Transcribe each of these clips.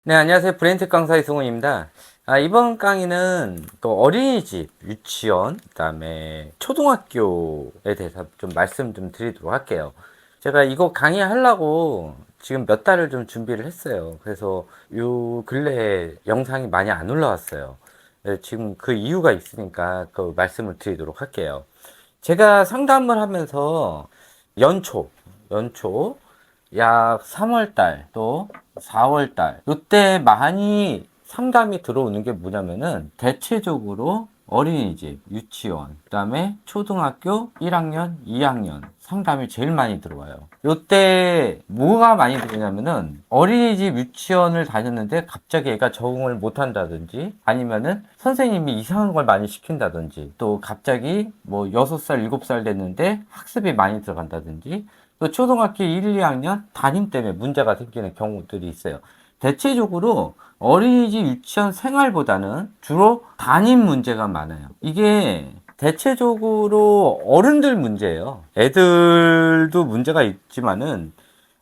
네, 안녕하세요. 브레인텍 강사 이승훈입니다. 이번 강의는 또 어린이집, 유치원, 그다음에 초등학교에 대해서 좀 말씀 좀 드리도록 할게요. 제가 이거 강의하려고 지금 몇 달을 좀 준비를 했어요. 그래서 요 근래에 영상이 많이 안 올라왔어요. 네, 지금 그 이유가 있으니까 그 말씀을 드리도록 할게요. 제가 상담을 하면서 연초, 연초, 약 3월달 또 4월달 이때 많이 상담이 들어오는 게 뭐냐면은 대체적으로 어린이집, 유치원, 그 다음에 초등학교 1학년, 2학년 상담이 제일 많이 들어와요. 이때 뭐가 많이 들어오냐면은 어린이집, 유치원을 다녔는데 갑자기 애가 적응을 못 한다든지 아니면은 선생님이 이상한 걸 많이 시킨다든지 또 갑자기 뭐 6살, 7살 됐는데 학습이 많이 들어간다든지 또 초등학교 1, 2학년 담임 때문에 문제가 생기는 경우들이 있어요. 대체적으로 어린이집 유치원 생활보다는 주로 담임 문제가 많아요. 이게 대체적으로 어른들 문제예요. 애들도 문제가 있지만은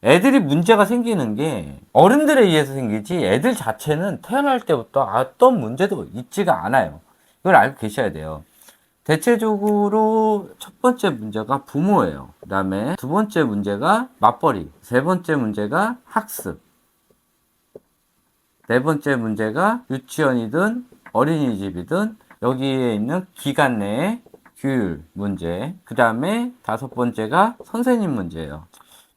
애들이 문제가 생기는 게 어른들에 의해서 생기지 애들 자체는 태어날 때부터 어떤 문제도 있지가 않아요. 이걸 알고 계셔야 돼요. 대체적으로 첫 번째 문제가 부모예요. 그 다음에 두 번째 문제가 맞벌이. 세 번째 문제가 학습. 네 번째 문제가 유치원이든 어린이집이든 여기에 있는 기간 내의 규율 문제. 그 다음에 다섯 번째가 선생님 문제예요.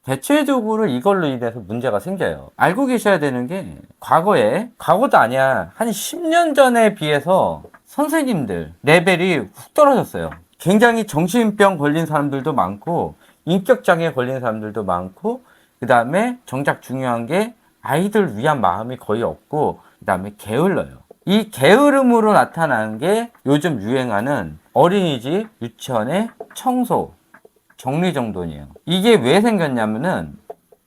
대체적으로 이걸로 인해서 문제가 생겨요. 알고 계셔야 되는 게 과거도 아니야. 한 10년 전에 비해서 선생님들 레벨이 훅 떨어졌어요. 굉장히 정신병 걸린 사람들도 많고 인격장애 걸린 사람들도 많고 그 다음에 정작 중요한 게 아이들 위한 마음이 거의 없고 그 다음에 게을러요. 이 게으름으로 나타나는 게 요즘 유행하는 어린이집, 유치원의 청소, 정리정돈이에요. 이게 왜 생겼냐면은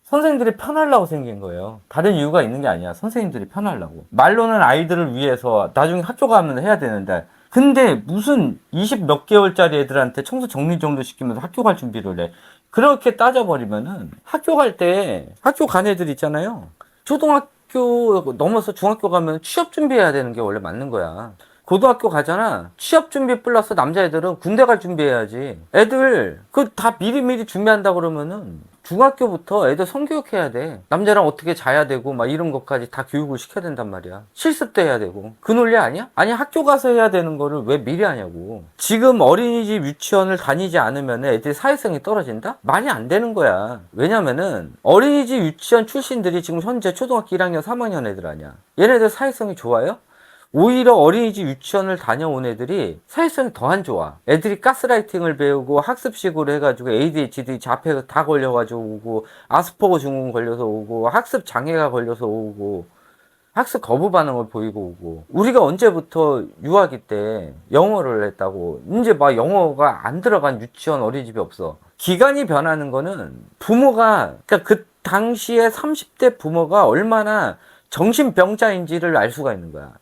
선생님들이 편하려고 생긴 거예요. 다른 이유가 있는 게 아니야. 선생님들이 편하려고. 말로는 아이들을 위해서 나중에 학교 가면 해야 되는데 근데 무슨 20 몇 개월짜리 애들한테 청소 정리정돈 시키면서 학교 갈 준비를 해. 그렇게 따져버리면은 학교 갈 때 학교 간 애들 있잖아요. 초등학교 넘어서 중학교 가면 취업 준비해야 되는 게 원래 맞는 거야. 고등학교 가잖아. 취업 준비 플러스 남자애들은 군대 갈 준비해야지. 애들 그 다 미리미리 준비한다 그러면은 중학교부터 애들 성교육해야 돼. 남자랑 어떻게 자야 되고 막 이런 것까지 다 교육을 시켜야 된단 말이야. 실습도 해야 되고. 그 논리 아니야? 아니 학교 가서 해야 되는 거를 왜 미리 하냐고. 지금 어린이집 유치원을 다니지 않으면 애들 사회성이 떨어진다? 말이 안 되는 거야. 왜냐면은 어린이집 유치원 출신들이 지금 현재 초등학교 1학년 3학년 애들 아니야. 얘네들 사회성이 좋아요? 오히려 어린이집 유치원을 다녀온 애들이 사회성이 더 안 좋아. 애들이 가스라이팅을 배우고 학습식으로 해가지고 ADHD 자폐가 다 걸려가지고 오고 아스퍼거 증후군 걸려서 오고 학습 장애가 걸려서 오고 학습 거부 반응을 보이고 오고 우리가 언제부터 유아기 때 영어를 했다고 이제 막 영어가 안 들어간 유치원 어린이집이 없어. 기간이 변하는 거는 부모가 그러니까 그 당시에 30대 부모가 얼마나 정신병자인지를 알 수가 있는 거야.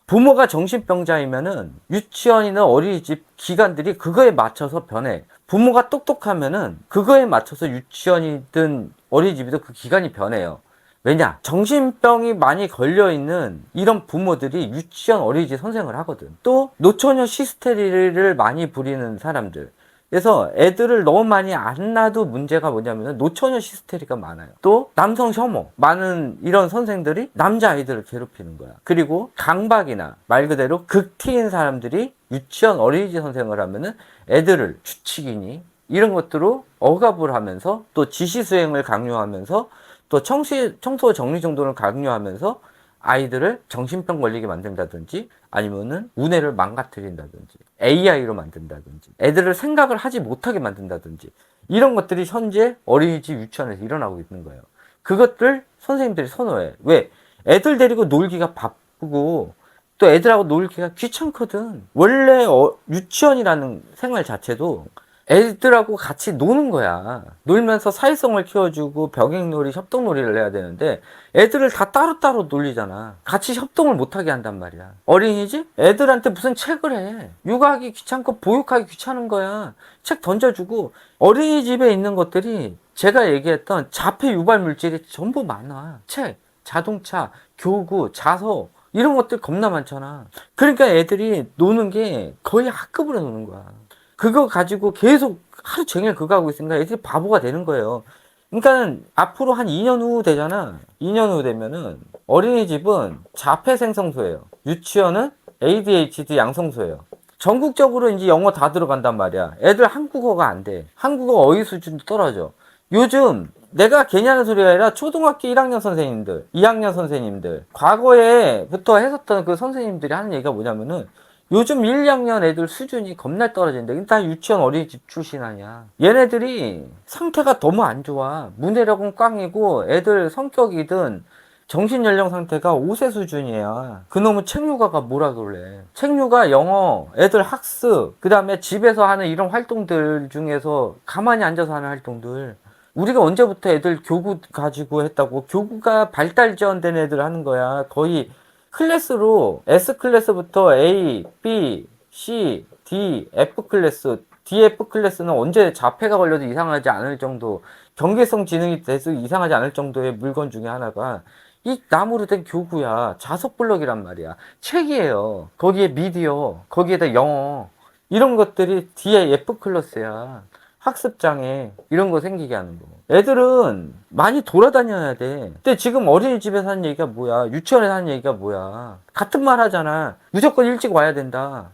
부모가 정신병자이면은 유치원이나 어린이집 기관들이 그거에 맞춰서 변해. 부모가 똑똑하면은 그거에 맞춰서 유치원이든 어린이집이든 그 기관이 변해요. 왜냐? 정신병이 많이 걸려있는 이런 부모들이 유치원 어린이집 선생을 하거든. 또 노처녀 시스테리를 많이 부리는 사람들. 그래서 애들을 너무 많이 안 놔도 문제가 뭐냐면 노처녀 시스테리가 많아요. 또 남성 혐오 많은 이런 선생들이 남자아이들을 괴롭히는 거야. 그리고 강박이나 말 그대로 극티인 사람들이 유치원 어린이집 선생을 하면은 애들을 주치기니 이런 것들로 억압을 하면서 또 지시 수행을 강요하면서 또 청소 정리정돈을 강요하면서 아이들을 정신병 걸리게 만든다든지 아니면은 우뇌를 망가뜨린다든지 AI로 만든다든지 애들을 생각을 하지 못하게 만든다든지 이런 것들이 현재 어린이집 유치원에서 일어나고 있는 거예요. 그것들 선생님들이 선호해. 왜? 애들 데리고 놀기가 바쁘고 또 애들하고 놀기가 귀찮거든. 원래 유치원이라는 생활 자체도 애들하고 같이 노는 거야. 놀면서 사회성을 키워주고 병행놀이, 협동놀이를 해야 되는데 애들을 다 따로따로 놀리잖아. 같이 협동을 못하게 한단 말이야. 어린이집? 애들한테 무슨 책을 해. 육아하기 귀찮고 보육하기 귀찮은 거야. 책 던져주고 어린이집에 있는 것들이 제가 얘기했던 자폐 유발 물질이 전부 많아. 책. 자동차, 교구, 자서 이런 것들 겁나 많잖아. 그러니까 애들이 노는 게 거의 학급으로 노는 거야. 그거 가지고 계속 하루 종일 그거 하고 있으니까 애들이 바보가 되는 거예요. 그러니까 앞으로 한 2년 후 되잖아. 2년 후 되면은 어린이집은 자폐 생성소예요. 유치원은 ADHD 양성소예요. 전국적으로 이제 영어 다 들어간단 말이야. 애들 한국어가 안 돼. 한국어 어휘 수준도 떨어져. 요즘 내가 괜히 하는 소리가 아니라 초등학교 1학년 선생님들, 2학년 선생님들, 과거에부터 했었던 그 선생님들이 하는 얘기가 뭐냐면은 요즘 1, 2학년 애들 수준이 겁나 떨어진다. 일단 유치원 어린이집 출신 아니야. 얘네들이 상태가 너무 안 좋아. 문해력은 꽝이고 애들 성격이든 정신연령 상태가 5세 수준이야. 그놈의 책육아가 뭐라 그래. 책육아, 영어, 애들 학습, 그 다음에 집에서 하는 이런 활동들 중에서 가만히 앉아서 하는 활동들. 우리가 언제부터 애들 교구 가지고 했다고. 교구가 발달 지원된 애들 하는 거야. 거의 클래스로 S클래스부터 A, B, C, D, F 클래스, DF 클래스는 언제 자폐가 걸려도 이상하지 않을 정도, 경계성 지능이 돼서 이상하지 않을 정도의 물건 중에 하나가 이 나무로 된 교구야. 자석블럭이란 말이야. 책이에요. 거기에 미디어, 거기에다 영어, 이런 것들이 뒤에 F 클래스야. 학습장애 이런 거 생기게 하는 거. 애들은 많이 돌아다녀야 돼. 근데 지금 어린이집에서 하는 얘기가 뭐야? 유치원에서 하는 얘기가 뭐야? 같은 말 하잖아. 무조건 일찍 와야 된다.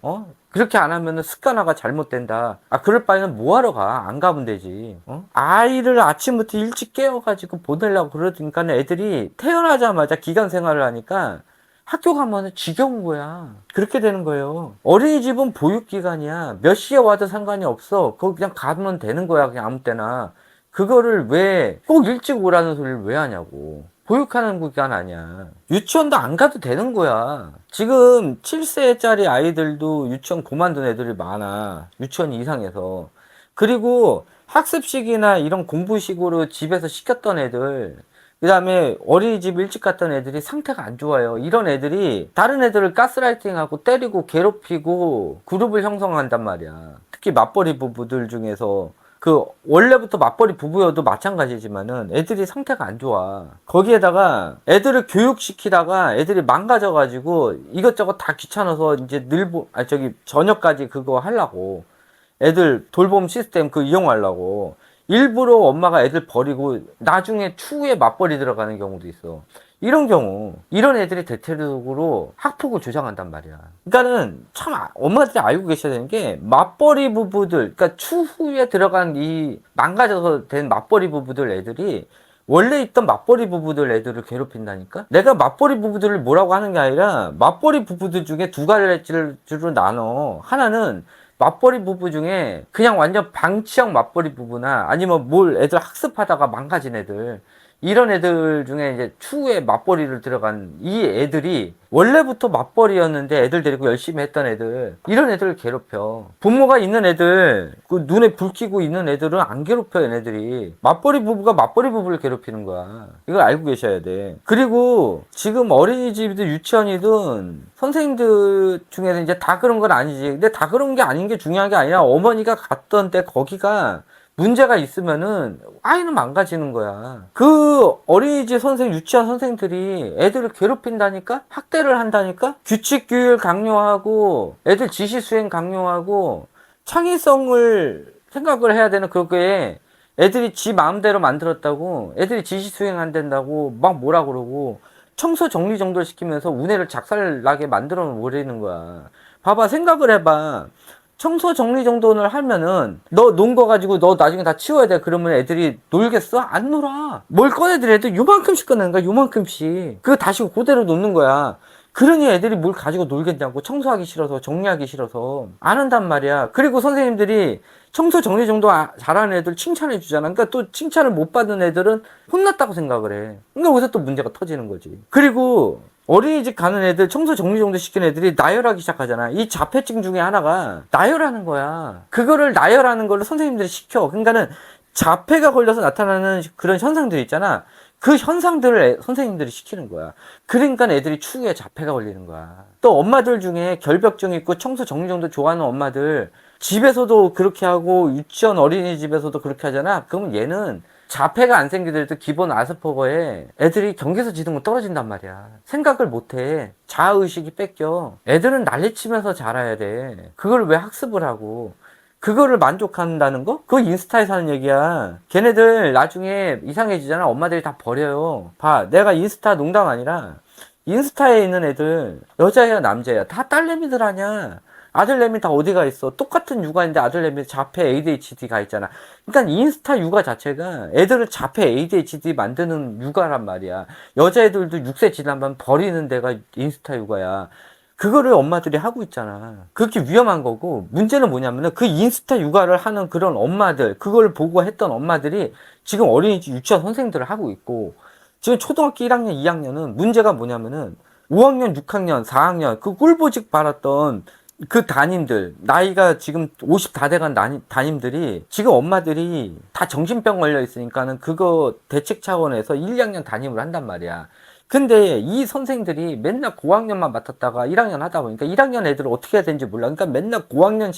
그렇게 안 하면은 습관화가 잘못된다. 아, 그럴 바에는 뭐하러 가? 안 가면 되지. 아이를 아침부터 일찍 깨워가지고 보내려고 그러니까 애들이 태어나자마자 기간 생활을 하니까 학교 가면은 지겨운 거야. 그렇게 되는 거예요. 어린이집은 보육기관이야. 몇 시에 와도 상관이 없어. 거기 그냥 가면 되는 거야. 그냥 아무 때나. 그거를 왜 꼭 일찍 오라는 소리를 왜 하냐고. 보육하는 기관 아니야. 유치원도 안 가도 되는 거야. 지금 7세짜리 아이들도 유치원 그만둔 애들이 많아. 유치원 이상해서. 그리고 학습식이나 이런 공부식으로 집에서 시켰던 애들, 그 다음에 어린이집 일찍 갔던 애들이 상태가 안 좋아요. 이런 애들이 다른 애들을 가스라이팅하고 때리고 괴롭히고 그룹을 형성한단 말이야. 특히 맞벌이 부부들 중에서 그 원래부터 맞벌이 부부여도 마찬가지지만은 애들이 상태가 안 좋아. 거기에다가 애들을 교육시키다가 애들이 망가져가지고 이것저것 다 귀찮아서 이제 저녁까지 그거 하려고 애들 돌봄 시스템 그 이용하려고 일부러 엄마가 애들 버리고 나중에 추후에 맞벌이 들어가는 경우도 있어. 이런 경우, 이런 애들이 대체적으로 학폭을 조장한단 말이야. 그러니까는 참 엄마들이 알고 계셔야 되는 게 맞벌이 부부들, 그러니까 추후에 들어간 이 망가져서 된 맞벌이 부부들 애들이 원래 있던 맞벌이 부부들 애들을 괴롭힌다니까? 내가 맞벌이 부부들을 뭐라고 하는 게 아니라 맞벌이 부부들 중에 두 가지로 나눠. 하나는 맞벌이 부부 중에 그냥 완전 방치형 맞벌이 부부나 아니면 뭘 애들 학습하다가 망가진 애들, 이런 애들 중에 이제 추후에 맞벌이를 들어간 이 애들이 원래부터 맞벌이였는데 애들 데리고 열심히 했던 애들, 이런 애들을 괴롭혀. 부모가 있는 애들, 그 눈에 불 켜고 있는 애들은 안 괴롭혀. 얘네들이 맞벌이 부부가 맞벌이 부부를 괴롭히는 거야. 이걸 알고 계셔야 돼. 그리고 지금 어린이집이든 유치원이든 선생님들 중에서 이제 다 그런 건 아니지. 근데 다 그런 게 아닌 게 중요한 게 아니라 어머니가 갔던 데 거기가 문제가 있으면은 아이는 망가지는 거야. 그 어린이집 선생, 유치원 선생들이 애들을 괴롭힌다니까? 학대를 한다니까? 규칙 규율 강요하고 애들 지시 수행 강요하고 창의성을 생각을 해야 되는 그게 애들이 지 마음대로 만들었다고 애들이 지시 수행 안 된다고 막 뭐라 그러고 청소 정리 정돈을 시키면서 우애를 작살나게 만들어 버리는 거야. 봐봐, 생각을 해봐. 청소 정리 정돈을 하면은 너 논 거 가지고 너 나중에 다 치워야 돼. 그러면 애들이 놀겠어? 안 놀아. 뭘 꺼내더라도 요만큼씩 꺼내는 거야. 요만큼씩. 그거 다시 그대로 놓는 거야. 그러니 애들이 뭘 가지고 놀겠냐고. 청소하기 싫어서, 정리하기 싫어서 안 한단 말이야. 그리고 선생님들이 청소 정리 정도 잘하는 애들 칭찬해 주잖아. 그러니까 또 칭찬을 못 받는 애들은 혼났다고 생각을 해. 그러니까 여기서 또 문제가 터지는 거지. 그리고 어린이집 가는 애들, 청소 정리 정도 시키는 애들이 나열하기 시작하잖아. 이 자폐증 중에 하나가 나열하는 거야. 그거를 나열하는 걸로 선생님들이 시켜. 그러니까는 자폐가 걸려서 나타나는 그런 현상들 있잖아. 그 현상들을 선생님들이 시키는 거야. 그러니까 애들이 추후에 자폐가 걸리는 거야. 또 엄마들 중에 결벽증 있고 청소 정리 정도 좋아하는 엄마들 집에서도 그렇게 하고 유치원 어린이집에서도 그렇게 하잖아. 그러면 얘는 자폐가 안 생기더라도 기본 아스퍼거에 애들이 경계에서 지는 떨어진단 말이야. 생각을 못해. 자아의식이 뺏겨. 애들은 난리치면서 자라야 돼. 그걸 왜 학습을 하고. 그거를 만족한다는 거? 그거 인스타에서 하는 얘기야. 걔네들 나중에 이상해지잖아. 엄마들이 다 버려요. 봐. 내가 인스타 농담 아니라 인스타에 있는 애들 여자야 남자야 다 딸내미들 아냐. 아들내미 다 어디가 있어. 똑같은 육아인데 아들내미 자폐 ADHD가 있잖아. 그러니까 인스타 육아 자체가 애들을 자폐 ADHD 만드는 육아란 말이야. 여자애들도 6세 지나면 버리는 데가 인스타 육아야. 그거를 엄마들이 하고 있잖아. 그렇게 위험한 거고, 문제는 뭐냐면은 그 인스타 육아를 하는 그런 엄마들, 그걸 보고 했던 엄마들이 지금 어린이집 유치원 선생들을 하고 있고, 지금 초등학교 1학년, 2학년은 문제가 뭐냐면은 5학년, 6학년, 4학년 그 꿀보직 받았던 그 담임들, 나이가 지금 50 다 돼간 담임들이 지금 엄마들이 다 정신병 걸려 있으니까는 그거 대책 차원에서 1, 2학년 담임을 한단 말이야. 근데 이 선생들이 맨날 고학년만 맡았다가 1학년 하다 보니까 1학년 애들을 어떻게 해야 되는지 몰라. 그러니까 맨날 고학년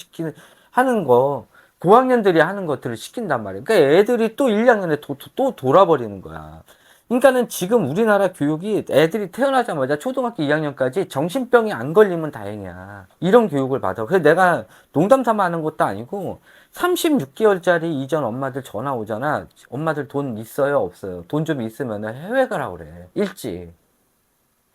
하는 거, 고학년들이 하는 것들을 시킨단 말이야. 그러니까 애들이 또 1, 2학년에 또 돌아버리는 거야. 그러니까는 지금 우리나라 교육이 애들이 태어나자마자 초등학교 2학년까지 정신병이 안 걸리면 다행이야. 이런 교육을 받아. 그래서 내가 농담 삼아 하는 것도 아니고 36개월짜리 이전 엄마들 전화 오잖아. 엄마들 돈 있어요? 없어요? 돈 좀 있으면 해외 가라 그래. 일찍.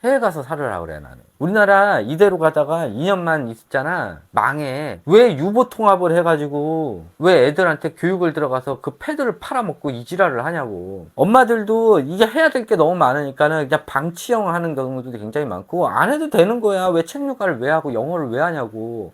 해외 가서 살으라 그래 나는. 우리나라 이대로 가다가 2년만 있잖아. 망해. 왜 유보 통합을 해가지고 왜 애들한테 교육을 들어가서 그 패드를 팔아먹고 이 지랄을 하냐고. 엄마들도 이게 해야 될 게 너무 많으니까는 그냥 방치형 하는 경우도 굉장히 많고 안 해도 되는 거야. 왜 책육아를 왜 하고 영어를 왜 하냐고.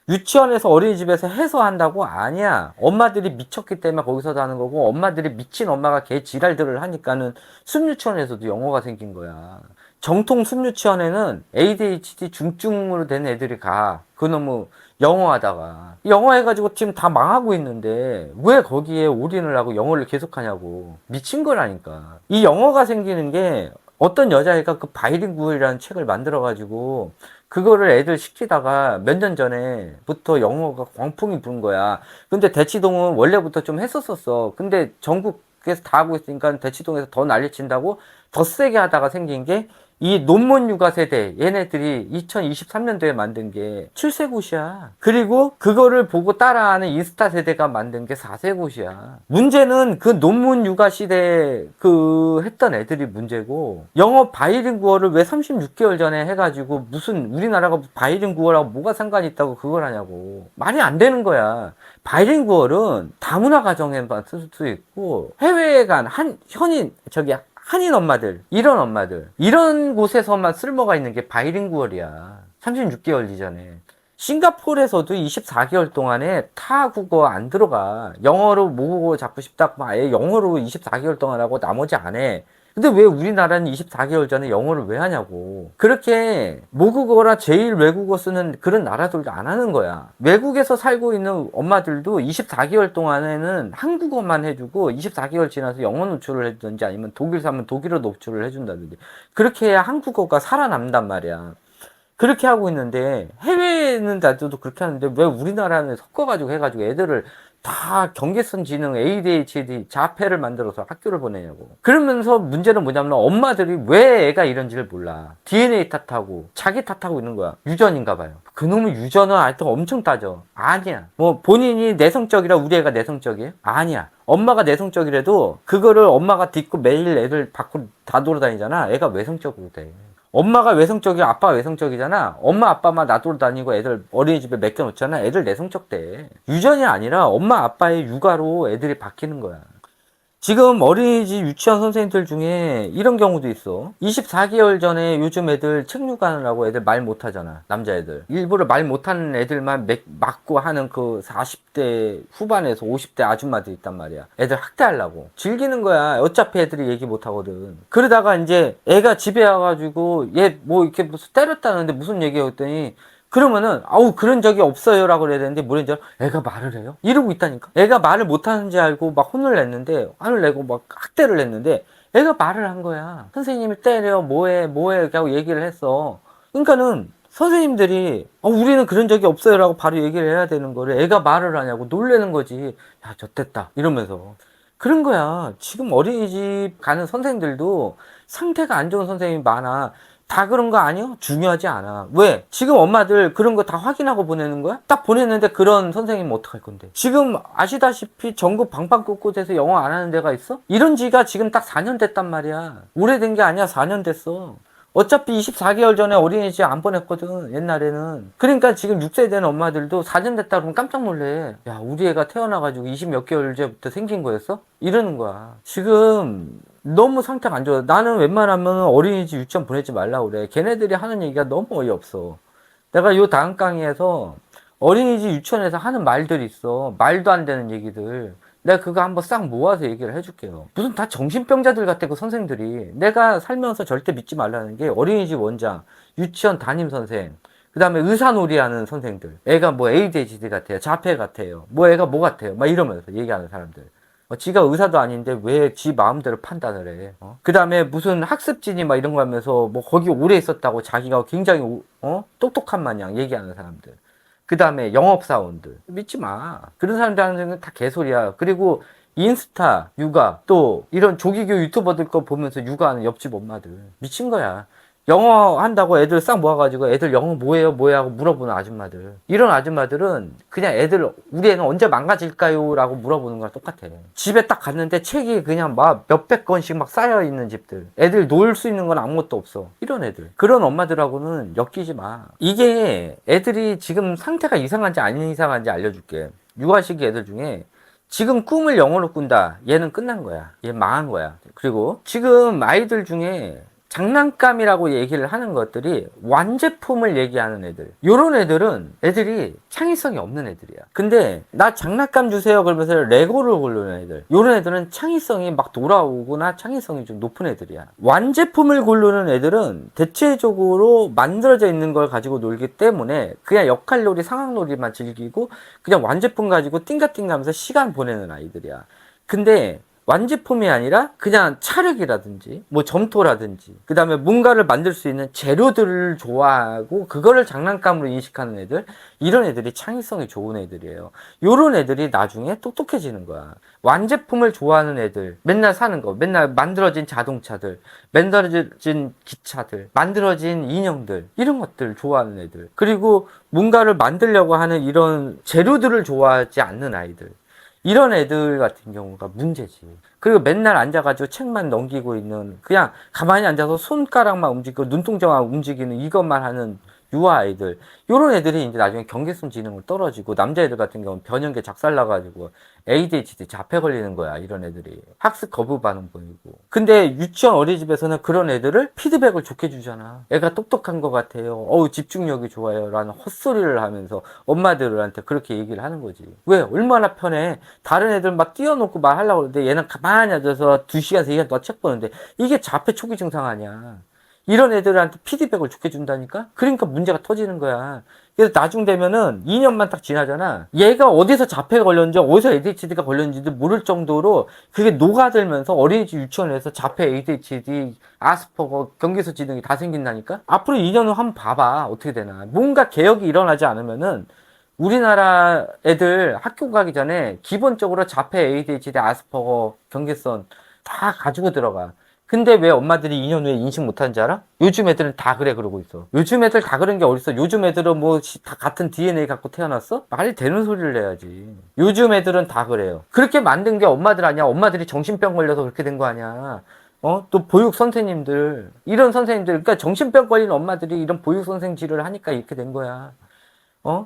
유치원에서 어린이집에서 해서 한다고? 아니야. 엄마들이 미쳤기 때문에 거기서도 하는 거고 엄마들이 미친 엄마가 개 지랄들을 하니까는 숲유치원에서도 영어가 생긴 거야. 정통 숲유치원에는 ADHD 중증으로 된 애들이 가. 그놈의 영어 하다가. 영어 해가지고 지금 다 망하고 있는데 왜 거기에 올인을 하고 영어를 계속 하냐고. 미친 거라니까. 이 영어가 생기는 게 어떤 여자애가 그 바이링구얼이라는 책을 만들어가지고 그거를 애들 시키다가 몇 년 전에부터 영어가 광풍이 부는 거야. 근데 대치동은 원래부터 좀 했었었어. 근데 전국에서 다 하고 있으니까 대치동에서 더 난리친다고 더 세게 하다가 생긴 게 이 논문 육아 세대 얘네들이 2023년도에 만든 게 7세 굿이야. 그리고 그거를 보고 따라하는 인스타 세대가 만든 게 4세 굿이야. 문제는 그 논문 육아 시대 그 했던 애들이 문제고 영어 바이링구어를 왜 36개월 전에 해가지고 무슨 우리나라가 바이링구어라고 뭐가 상관이 있다고 그걸 하냐고. 말이 안 되는 거야. 바이링구어는 다문화 가정에만 쓸 수 있고 해외에 간 현인 한인 엄마들, 이런 곳에서만 쓸모가 있는 게 바이링구얼이야. 36개월 이전에. 싱가포르에서도 24개월 동안에 타 국어 안 들어가. 영어로 모국어 잡고 싶다. 아예 영어로 24개월 동안 하고 나머지 안 해. 근데 왜 우리나라는 24개월 전에 영어를 왜 하냐고. 그렇게 모국어라 제일 외국어 쓰는 그런 나라들도 안 하는 거야. 외국에서 살고 있는 엄마들도 24개월 동안에는 한국어만 해주고 24개월 지나서 영어 노출을 해주든지 아니면 독일 사면 독일어 노출을 해준다든지 그렇게 해야 한국어가 살아남단 말이야. 그렇게 하고 있는데 해외는 나도 그렇게 하는데 왜 우리나라는 섞어가지고 해가지고 애들을 다 경계선 지능 ADHD 자폐를 만들어서 학교를 보내냐고. 그러면서 문제는 뭐냐면 엄마들이 왜 애가 이런지를 몰라. DNA 탓하고 자기 탓하고 있는 거야. 유전인가 봐요. 그놈의 유전은 하여튼 엄청 따져. 아니야. 뭐 본인이 내성적이라 우리 애가 내성적이에요? 아니야. 엄마가 내성적이라도 그거를 엄마가 딛고 매일 애들 밖으로 다 돌아다니잖아. 애가 외성적으로 돼. 엄마가 외성적이고 아빠가 외성적이잖아. 엄마 아빠만 놔두고 다니고 애들 어린이집에 맡겨놓잖아. 애들 내성적 돼. 유전이 아니라 엄마 아빠의 육아로 애들이 바뀌는 거야. 지금 어린이집 유치원 선생님들 중에 이런 경우도 있어. 24개월 전에 요즘 애들 책육하느라고 애들 말 못하잖아. 남자애들. 일부러 말 못하는 애들만 맞고 하는 그 40대 후반에서 50대 아줌마들 있단 말이야. 애들 학대하려고. 즐기는 거야. 어차피 애들이 얘기 못하거든. 그러다가 이제 애가 집에 와가지고 얘 뭐 이렇게 무슨 때렸다는데 무슨 얘기였더니 그러면은 아우 그런 적이 없어요 라고 그래야 되는데 뭐랬는지 알아? 애가 말을 해요? 이러고 있다니까. 애가 말을 못하는지 알고 막 혼을 냈는데 화를 내고 막 학대를 했는데 애가 말을 한 거야. 선생님이 때려 뭐해 이렇게 하고 얘기를 했어. 그러니까는 선생님들이 우리는 그런 적이 없어요 라고 바로 얘기를 해야 되는 거를 애가 말을 하냐고 놀래는 거지. 야 젖됐다 이러면서. 그런 거야. 지금 어린이집 가는 선생님들도 상태가 안 좋은 선생님이 많아. 다 그런 거 아니야? 중요하지 않아. 왜? 지금 엄마들 그런 거 다 확인하고 보내는 거야? 딱 보냈는데 그런 선생님은 어떡할 건데? 지금 아시다시피 전국 방방곳곳에서 영어 안 하는 데가 있어? 이런 지가 지금 딱 4년 됐단 말이야. 오래된 게 아니야. 4년 됐어. 어차피 24개월 전에 어린이집 안 보냈거든, 옛날에는. 그러니까 지금 6세 된 엄마들도 4년 됐다 그러면 깜짝 놀래. 야, 우리 애가 태어나가지고 20 몇 개월째부터 생긴 거였어? 이러는 거야. 지금 너무 상태가 안 좋아. 나는 웬만하면 어린이집 유치원 보내지 말라고 그래. 걔네들이 하는 얘기가 너무 어이없어. 내가 요 다음 강의에서 어린이집 유치원에서 하는 말들이 있어. 말도 안 되는 얘기들. 내가 그거 한번 싹 모아서 얘기를 해줄게요. 무슨 다 정신병자들 같아, 그 선생들이. 내가 살면서 절대 믿지 말라는 게 어린이집 원장, 유치원 담임 선생, 그 다음에 의사놀이 하는 선생들. 애가 뭐 ADHD 같아요. 자폐 같아요. 뭐 애가 뭐 같아요. 막 이러면서 얘기하는 사람들. 지가 의사도 아닌데 왜 지 마음대로 판단을 해? 그 다음에 무슨 학습진이 막 이런 거 하면서 뭐 거기 오래 있었다고 자기가 굉장히 똑똑한 마냥 얘기하는 사람들. 그 다음에 영업사원들. 믿지 마. 그런 사람들 하는 건 다 개소리야. 그리고 인스타, 육아, 또 이런 조기교 유튜버들 거 보면서 육아하는 옆집 엄마들. 미친 거야. 영어 한다고 애들 싹 모아가지고 애들 영어 뭐예요? 뭐야? 하고 물어보는 아줌마들. 이런 아줌마들은 그냥 애들, 우리 애는 언제 망가질까요? 라고 물어보는 거랑 똑같아. 집에 딱 갔는데 책이 그냥 막 몇백 권씩 막 쌓여있는 집들. 애들 놀 수 있는 건 아무것도 없어. 이런 애들. 그런 엄마들하고는 엮이지 마. 이게 애들이 지금 상태가 이상한지 안 이상한지 알려줄게. 육아시기 애들 중에 지금 꿈을 영어로 꾼다. 얘는 끝난 거야. 얘 망한 거야. 그리고 지금 아이들 중에 장난감이라고 얘기를 하는 것들이 완제품을 얘기하는 애들. 요런 애들은 애들이 창의성이 없는 애들이야. 근데 나 장난감 주세요 그러면서 레고를 고르는 애들. 요런 애들은 창의성이 막 돌아오거나 창의성이 좀 높은 애들이야. 완제품을 고르는 애들은 대체적으로 만들어져 있는 걸 가지고 놀기 때문에 그냥 역할놀이, 상황놀이만 즐기고 그냥 완제품 가지고 띵가띵가 하면서 시간 보내는 아이들이야. 근데 완제품이 아니라 그냥 차력이라든지 뭐 점토라든지 그 다음에 뭔가를 만들 수 있는 재료들을 좋아하고 그거를 장난감으로 인식하는 애들, 이런 애들이 창의성이 좋은 애들이에요. 요런 애들이 나중에 똑똑해지는 거야. 완제품을 좋아하는 애들, 맨날 사는 거, 맨날 만들어진 자동차들, 만들어진 기차들, 만들어진 인형들, 이런 것들 좋아하는 애들, 그리고 뭔가를 만들려고 하는 이런 재료들을 좋아하지 않는 아이들, 이런 애들 같은 경우가 문제지. 그리고 맨날 앉아가지고 책만 넘기고 있는, 그냥 가만히 앉아서 손가락만 움직이고 눈동자만 움직이는 이것만 하는 유아 아이들, 요런 애들이 이제 나중에 경계성 지능은 떨어지고, 남자애들 같은 경우는 변형계 작살나가지고 ADHD 자폐 걸리는 거야. 이런 애들이 학습 거부 반응 보이고. 근데 유치원 어린이집에서는 그런 애들을 피드백을 좋게 주잖아. 애가 똑똑한 것 같아요, 어우 집중력이 좋아요 라는 헛소리를 하면서 엄마들한테 그렇게 얘기를 하는 거지. 왜? 얼마나 편해. 다른 애들 막 띄워놓고 말하려고 그러는데 얘는 가만히 앉아서 2시간 3시간 동안 책 보는데 이게 자폐 초기 증상 아니야. 이런 애들한테 피드백을 좋게 준다니까? 그러니까 문제가 터지는 거야. 그래서 나중 되면은 2년만 딱 지나잖아. 얘가 어디서 자폐가 걸렸는지, 어디서 ADHD가 걸렸는지도 모를 정도로 그게 녹아들면서 어린이집 유치원에서 자폐, ADHD, 아스퍼거, 경계서 지능이 다 생긴다니까? 앞으로 2년 후 한번 봐봐. 어떻게 되나. 뭔가 개혁이 일어나지 않으면은 우리나라 애들 학교 가기 전에 기본적으로 자폐, ADHD, 아스퍼거, 경계선 다 가지고 들어가. 근데 왜 엄마들이 2년 후에 인식 못하는지 알아? 요즘 애들은 다 그래 그러고 있어. 요즘 애들 다 그런 게 어딨어? 요즘 애들은 뭐 다 같은 DNA 갖고 태어났어? 말이 되는 소리를 해야지. 요즘 애들은 다 그래요. 그렇게 만든 게 엄마들 아니야? 엄마들이 정신병 걸려서 그렇게 된 거 아니야? 또 보육 선생님들, 이런 선생님들, 그러니까 정신병 걸린 엄마들이 이런 보육 선생질을 하니까 이렇게 된 거야.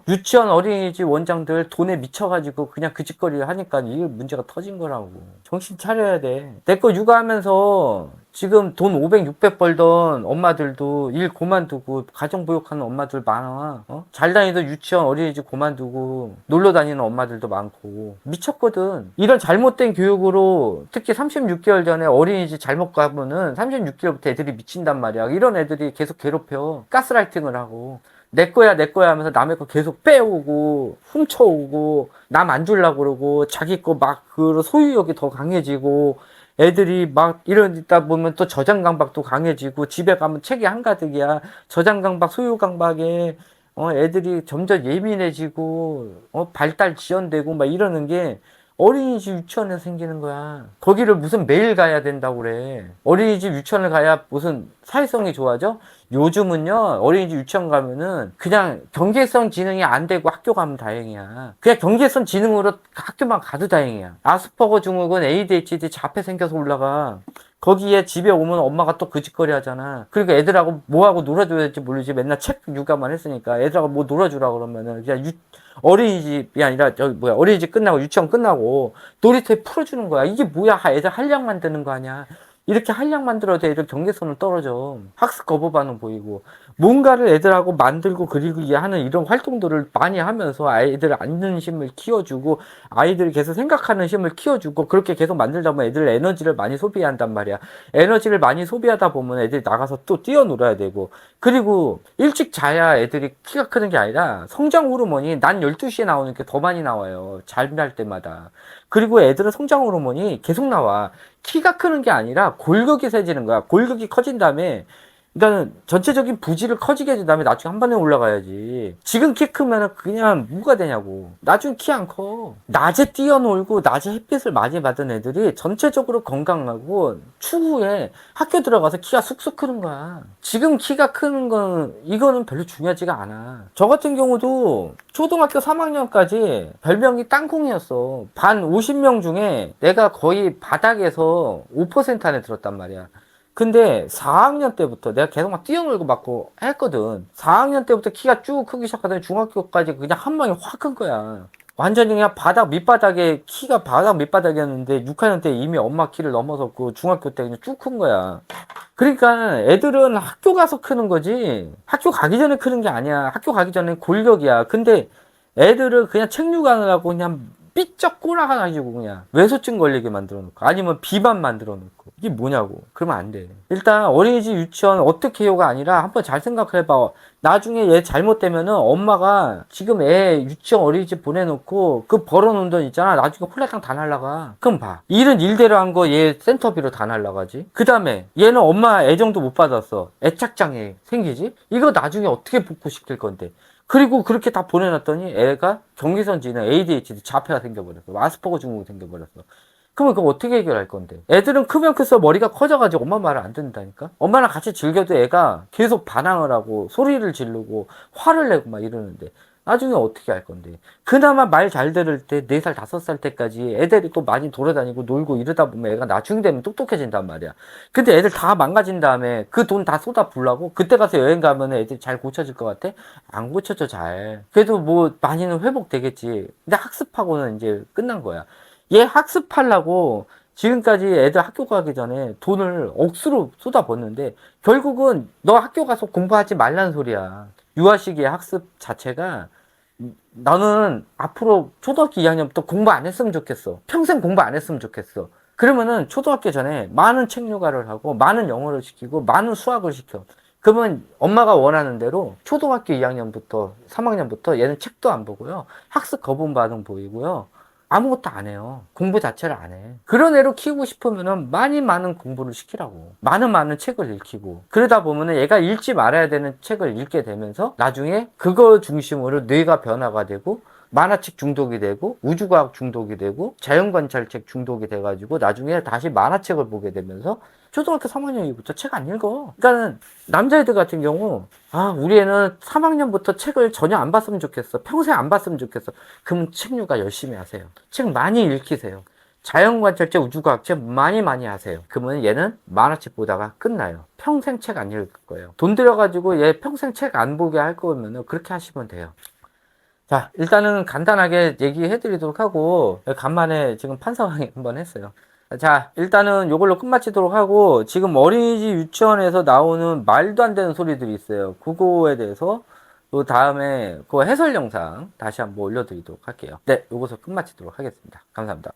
유치원 어린이집 원장들 돈에 미쳐가지고 그냥 그 짓거리를 하니까 이게 문제가 터진 거라고. 정신 차려야 돼. 내 거 육아하면서 지금 돈 500, 600 벌던 엄마들도 일 그만두고 가정보육하는 엄마들 많아. 잘 다니던 유치원 어린이집 그만두고 놀러 다니는 엄마들도 많고. 미쳤거든. 이런 잘못된 교육으로 특히 36개월 전에 어린이집 잘못 가면은 36개월부터 애들이 미친단 말이야. 이런 애들이 계속 괴롭혀. 가스라이팅을 하고. 내 거야, 내 거야 하면서 남의 거 계속 빼오고, 훔쳐오고, 남 안 주려고 그러고, 자기 거 막, 그 소유욕이 더 강해지고, 애들이 막 이러다 보면 또 저장 강박도 강해지고, 집에 가면 책이 한가득이야. 저장 강박, 소유 강박에, 애들이 점점 예민해지고, 발달 지연되고, 막 이러는 게, 어린이집 유치원에서 생기는 거야. 거기를 무슨 매일 가야 된다고 그래. 어린이집 유치원을 가야 무슨 사회성이 좋아져? 요즘은요, 어린이집 유치원 가면은 그냥 경계성 지능이 안 되고 학교 가면 다행이야. 그냥 경계성 지능으로 학교만 가도 다행이야. 아스퍼거 증후군, ADHD 자폐 생겨서 올라가. 거기에 집에 오면 엄마가 또 그 짓거리 하잖아. 그러니까 애들하고 뭐하고 놀아줘야 될지 모르지. 맨날 책 육아만 했으니까 애들하고 뭐 놀아주라 그러면은 그냥 어린이집이 아니라 저기 뭐야, 어린이집 끝나고 유치원 끝나고 놀이터에 풀어주는 거야. 이게 뭐야, 애들 한량 만드는 거 아니야. 이렇게 한량 만들어도 애들 경계선을 떨어져. 학습 거부 반응 보이고. 뭔가를 애들하고 만들고 그리고 하는 이런 활동들을 많이 하면서 아이들 앉는 힘을 키워주고, 아이들이 계속 생각하는 힘을 키워주고, 그렇게 계속 만들다 보면 애들 에너지를 많이 소비한단 말이야. 에너지를 많이 소비하다 보면 애들이 나가서 또 뛰어놀아야 되고, 그리고 일찍 자야 애들이 키가 크는 게 아니라 성장 호르몬이 난 12시에 나오는 게 더 많이 나와요. 잠잘 때마다. 그리고 애들은 성장 호르몬이 계속 나와. 키가 크는 게 아니라 골격이 세지는 거야. 골격이 커진 다음에, 그러니까 전체적인 부지를 커지게 해준 다음에 나중에 한 번에 올라가야지. 지금 키 크면은 그냥 뭐가 되냐고. 나중에 키 안 커. 낮에 뛰어놀고 낮에 햇빛을 많이 받은 애들이 전체적으로 건강하고 추후에 학교 들어가서 키가 쑥쑥 크는 거야. 지금 키가 크는 건 이거는 별로 중요하지가 않아. 저 같은 경우도 초등학교 3학년까지 별명이 땅콩이었어. 반 50명 중에 내가 거의 바닥에서 5% 안에 들었단 말이야. 근데 4학년 때부터 내가 계속 막 뛰어놀고 맞고 했거든. 4학년 때부터 키가 쭉 크기 시작하더니 중학교까지 그냥 한 방에 확 큰 거야. 완전히 그냥 바닥 밑바닥에, 키가 바닥 밑바닥이었는데 6학년 때 이미 엄마 키를 넘어섰고 중학교 때 그냥 쭉 큰 거야. 그러니까 애들은 학교 가서 크는 거지 학교 가기 전에 크는 게 아니야. 학교 가기 전에 골격이야. 근데 애들은 그냥 책류관을 고 그냥 삐쩍 꼬라가지고 그냥 외소증 걸리게 만들어 놓고, 아니면 비만 만들어 놓고, 이게 뭐냐고. 그러면 안 돼. 일단 어린이집 유치원 어떻게 해요가 아니라 한번 잘 생각해봐. 나중에 얘 잘못되면은 엄마가 지금 애 유치원 어린이집 보내놓고 그 벌어놓은 돈 있잖아. 나중에 홀라당 다 날라가. 그럼 봐. 일은 일대로 한 거 얘 센터비로 다 날라가지. 그 다음에 얘는 엄마 애정도 못 받았어. 애착장애 생기지. 이거 나중에 어떻게 복구시킬 건데. 그리고 그렇게 다 보내놨더니 애가 경계선 지능, ADHD, 자폐가 생겨버렸어. 아스퍼거 증후군 생겨버렸어. 그러면 그거 어떻게 해결할 건데? 애들은 크면 클수록 머리가 커져가지고 엄마 말을 안 듣는다니까? 엄마랑 같이 즐겨도 애가 계속 반항을 하고 소리를 지르고 화를 내고 막 이러는데 나중에 어떻게 할 건데? 그나마 말 잘 들을 때 4살, 5살 때까지 애들이 또 많이 돌아다니고 놀고 이러다 보면 애가 나중 되면 똑똑해진단 말이야. 근데 애들 다 망가진 다음에 그 돈 다 쏟아 부으려고? 그때 가서 여행 가면 애들이 잘 고쳐질 것 같아? 안 고쳐져 잘. 그래도 뭐 많이는 회복되겠지. 근데 학습하고는 이제 끝난 거야. 얘 학습하려고 지금까지 애들 학교 가기 전에 돈을 억수로 쏟아붓는데 결국은 너 학교 가서 공부하지 말라는 소리야. 유아 시기의 학습 자체가, 나는 앞으로 초등학교 2학년부터 공부 안 했으면 좋겠어. 평생 공부 안 했으면 좋겠어. 그러면은 초등학교 전에 많은 책 육아를 하고 많은 영어를 시키고 많은 수학을 시켜. 그러면 엄마가 원하는 대로 초등학교 2학년부터 3학년부터 얘는 책도 안 보고요. 학습 거부 반응 보이고요. 아무것도 안 해요. 공부 자체를 안 해. 그런 애로 키우고 싶으면은 많은 공부를 시키라고. 많은 책을 읽히고. 그러다 보면은 얘가 읽지 말아야 되는 책을 읽게 되면서 나중에 그거 중심으로 뇌가 변화가 되고 만화책 중독이 되고 우주과학 중독이 되고 자연관찰책 중독이 돼가지고 나중에 다시 만화책을 보게 되면서 초등학교 3학년 이후부터 책 안 읽어. 그러니까는 남자애들 같은 경우, 아, 우리 애는 3학년부터 책을 전혀 안 봤으면 좋겠어. 평생 안 봤으면 좋겠어. 그럼 책 육아 열심히 하세요. 책 많이 읽히세요. 자연관찰책, 우주과학책 많이 하세요. 그러면 얘는 만화책 보다가 끝나요. 평생 책 안 읽을 거예요. 돈 들여가지고 얘 평생 책 안 보게 할 거면 그렇게 하시면 돼요. 자, 일단은 간단하게 얘기해 드리도록 하고, 간만에 지금 판사강의 한번 했어요. 자, 일단은 요걸로 끝마치도록 하고, 지금 어린이집 유치원에서 나오는 말도 안 되는 소리들이 있어요. 그거에 대해서 또 다음에 그 해설 영상 다시 한번 올려드리도록 할게요. 네, 요것을 끝마치도록 하겠습니다. 감사합니다.